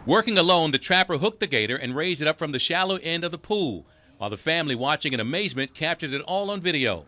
Working alone, the trapper hooked the gator and raised it up from the shallow end of the pool, while the family watching in amazement captured it all on video.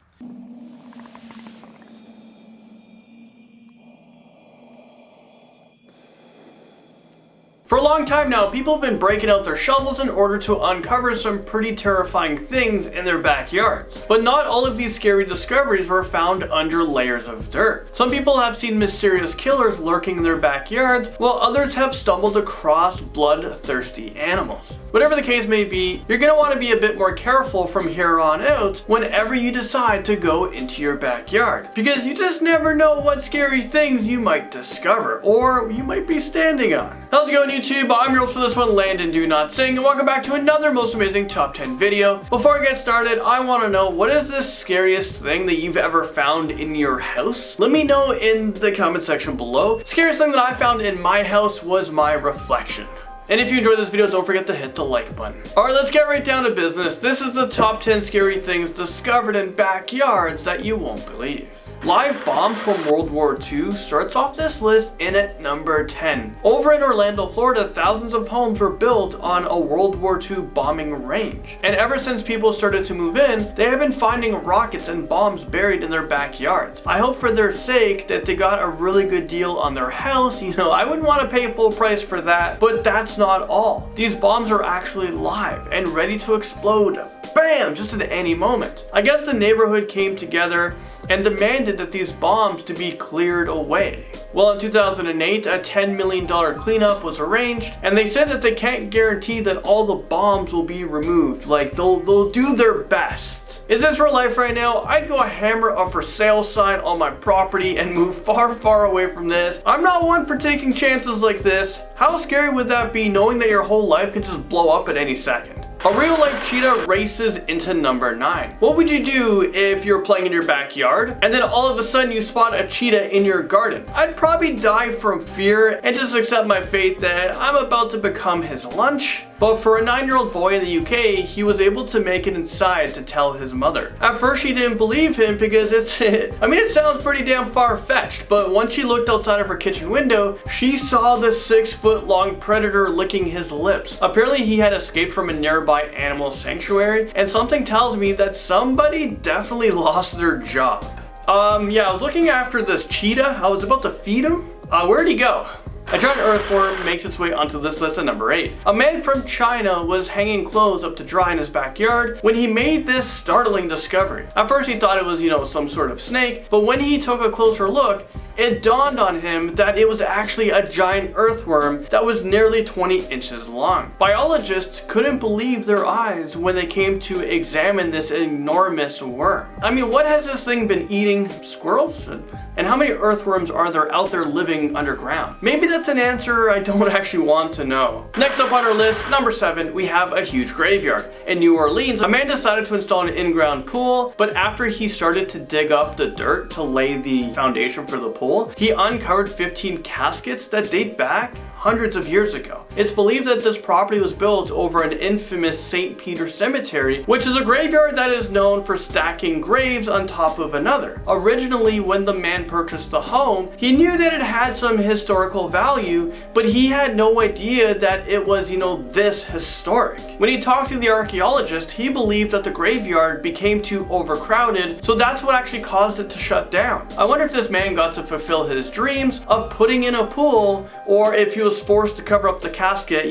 For a long time now, people have been breaking out their shovels in order to uncover some pretty terrifying things in their backyards. But not all of these scary discoveries were found under layers of dirt. Some people have seen mysterious killers lurking in their backyards, while others have stumbled across bloodthirsty animals. Whatever the case may be, you're going to want to be a bit more careful from here on out whenever you decide to go into your backyard, because you just never know what scary things you might discover, or you might be standing on. How's it going, YouTube? I'm your host for this one, Landon Do Not Sing, and welcome back to another most amazing top 10 video. Before I get started, I want to know, what is the scariest thing that you've ever found in your house? Let me know in the comment section below. The scariest thing that I found in my house was my reflection. And if you enjoyed this video, don't forget to hit the like button. Alright, let's get right down to business. This is the top 10 scary things discovered in backyards that you won't believe. Live bombs from World War II starts off this list in at number 10. Over in Orlando, Florida, thousands of homes were built on a World War II bombing range. And ever since people started to move in, they have been finding rockets and bombs buried in their backyards. I hope for their sake that they got a really good deal on their house. You know, I wouldn't want to pay full price for that, but that's not all. These bombs are actually live and ready to explode. Bam! Just at any moment. I guess the neighborhood came together and demanded that these bombs to be cleared away. Well, in 2008, a $10 million cleanup was arranged, and they said that they can't guarantee that all the bombs will be removed. Like, they'll do their best. Is this real life right now? I'd go hammer a for sale sign on my property and move far, far away from this. I'm not one for taking chances like this. How scary would that be, knowing that your whole life could just blow up at any second? A real-life cheetah races into number 9. What would you do if you're playing in your backyard and then all of a sudden you spot a cheetah in your garden? I'd probably die from fear and just accept my fate that I'm about to become his lunch. But for a 9-year-old boy in the UK, he was able to make it inside to tell his mother. At first she didn't believe him because it sounds pretty damn far-fetched, but once she looked outside of her kitchen window, she saw the 6-foot-long predator licking his lips. Apparently he had escaped from a nearby animal sanctuary, and something tells me that somebody definitely lost their job. Yeah, I was looking after this cheetah. I was about to feed him. Where'd he go? A giant earthworm makes its way onto this list at number 8. A man from China was hanging clothes up to dry in his backyard when he made this startling discovery. At first he thought it was, some sort of snake, but when he took a closer look, it dawned on him that it was actually a giant earthworm that was nearly 20 inches long. Biologists couldn't believe their eyes when they came to examine this enormous worm. I mean, what has this thing been eating? Squirrels? And how many earthworms are there out there living underground? Maybe that's an answer I don't actually want to know. Next up on our list, number 7, we have a huge graveyard. In New Orleans, a man decided to install an in-ground pool, but after he started to dig up the dirt to lay the foundation for the pool, he uncovered 15 caskets that date back hundreds of years ago. It's believed that this property was built over an infamous St. Peter Cemetery, which is a graveyard that is known for stacking graves on top of another. Originally, when the man purchased the home, he knew that it had some historical value, but he had no idea that it was, this historic. When he talked to the archaeologist, he believed that the graveyard became too overcrowded, so that's what actually caused it to shut down. I wonder if this man got to fulfill his dreams of putting in a pool, or if he was forced to cover up the casket,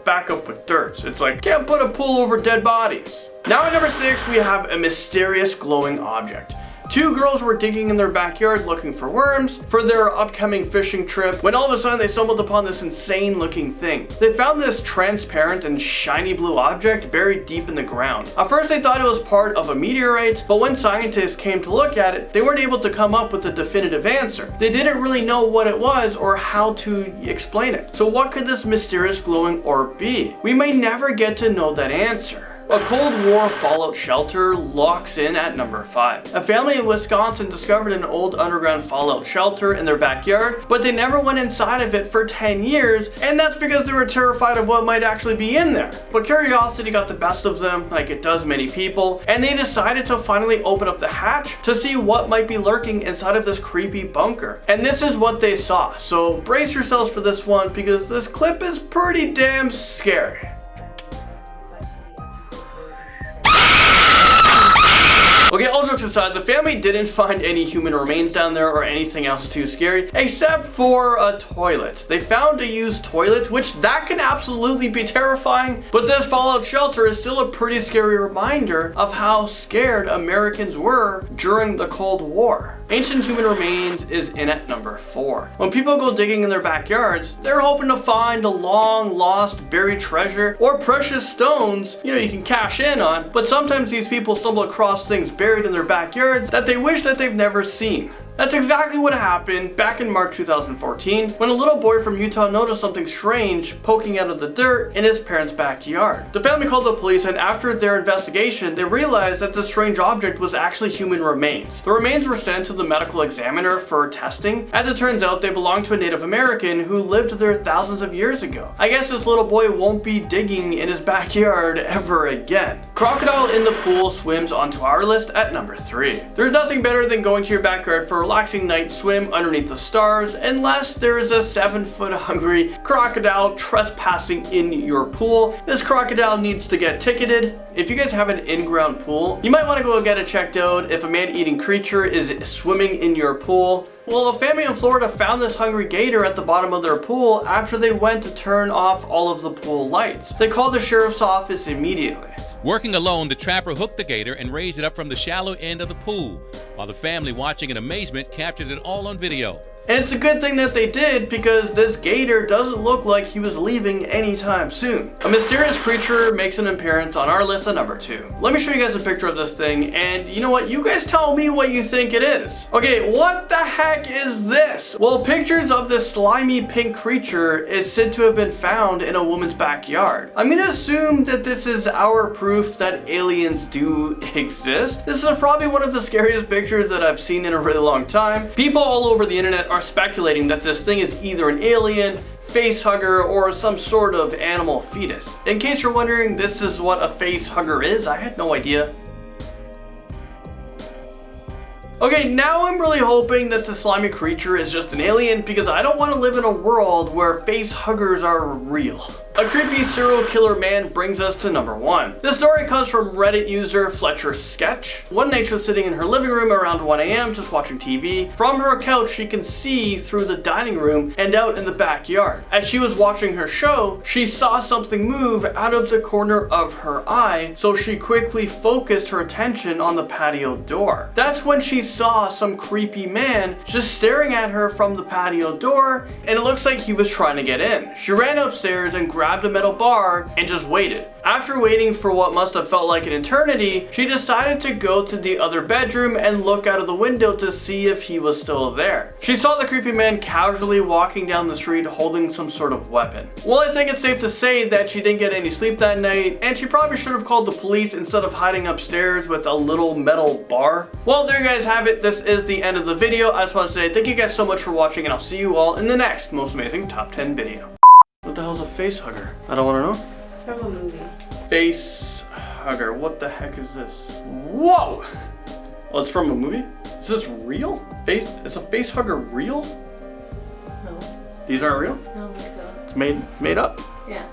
back up with dirt. It's like, can't put a pool over dead bodies. Now at number 6, we have a mysterious glowing object. 2 girls were digging in their backyard looking for worms for their upcoming fishing trip when all of a sudden they stumbled upon this insane looking thing. They found this transparent and shiny blue object buried deep in the ground. At first they thought it was part of a meteorite, but when scientists came to look at it, they weren't able to come up with a definitive answer. They didn't really know what it was or how to explain it. So what could this mysterious glowing orb be? We may never get to know that answer. A Cold War fallout shelter locks in at number 5. A family in Wisconsin discovered an old underground fallout shelter in their backyard, but they never went inside of it for 10 years, and that's because they were terrified of what might actually be in there. But curiosity got the best of them, like it does many people, and they decided to finally open up the hatch to see what might be lurking inside of this creepy bunker. And this is what they saw, so brace yourselves for this one because this clip is pretty damn scary. Okay, all jokes aside, the family didn't find any human remains down there or anything else too scary, except for a toilet. They found a used toilet, which that can absolutely be terrifying, but this fallout shelter is still a pretty scary reminder of how scared Americans were during the Cold War. Ancient human remains is in at number 4. When people go digging in their backyards, they're hoping to find a long lost buried treasure or precious stones, you can cash in on, but sometimes these people stumble across things buried in their backyards that they wish that they've never seen. That's exactly what happened back in March 2014 when a little boy from Utah noticed something strange poking out of the dirt in his parents' backyard. The family called the police, and after their investigation, they realized that the strange object was actually human remains. The remains were sent to the medical examiner for testing. As it turns out, they belonged to a Native American who lived there thousands of years ago. I guess this little boy won't be digging in his backyard ever again. Crocodile in the pool swims onto our list at number 3. There's nothing better than going to your backyard for a relaxing night swim underneath the stars, unless there is a 7-foot hungry crocodile trespassing in your pool. This crocodile needs to get ticketed. If you guys have an in-ground pool, you might want to go get it checked out if a man-eating creature is swimming in your pool. Well, a family in Florida found this hungry gator at the bottom of their pool after they went to turn off all of the pool lights. They called the sheriff's office immediately. Working alone, the trapper hooked the gator and raised it up from the shallow end of the pool, while the family, watching in amazement, captured it all on video. And it's a good thing that they did, because this gator doesn't look like he was leaving anytime soon. A mysterious creature makes an appearance on our list at number 2. Let me show you guys a picture of this thing, and you know what? You guys tell me what you think it is. Okay, what the heck is this? Well, pictures of this slimy pink creature is said to have been found in a woman's backyard. I'm gonna assume that this is our proof that aliens do exist. This is probably one of the scariest pictures that I've seen in a really long time. People all over the internet are speculating that this thing is either an alien, face hugger, or some sort of animal fetus. In case you're wondering, this is what a face hugger is. I had no idea. Okay, now I'm really hoping that the slimy creature is just an alien, because I don't want to live in a world where face huggers are real. A creepy serial killer man brings us to number 1. This story comes from Reddit user Fletcher Sketch. One night she was sitting in her living room around 1 a.m. just watching TV. From her couch she can see through the dining room and out in the backyard. As she was watching her show, she saw something move out of the corner of her eye, so she quickly focused her attention on the patio door. That's when she saw some creepy man just staring at her from the patio door, and it looks like he was trying to get in. She ran upstairs and grabbed a metal bar and just waited. After waiting for what must have felt like an eternity, she decided to go to the other bedroom and look out of the window to see if he was still there. She saw the creepy man casually walking down the street holding some sort of weapon. Well, I think it's safe to say that she didn't get any sleep that night, and she probably should have called the police instead of hiding upstairs with a little metal bar. Well, there you guys have it. This is the end of the video. I just want to say thank you guys so much for watching, and I'll see you all in the next most amazing top 10 video. What the hell's a face hugger? I don't want to know. It's from a movie. Face hugger. What the heck is this? Whoa! Oh, it's from a movie? Is this real? Is a face hugger real? No. These aren't real? I don't think so. It's made up? Yeah.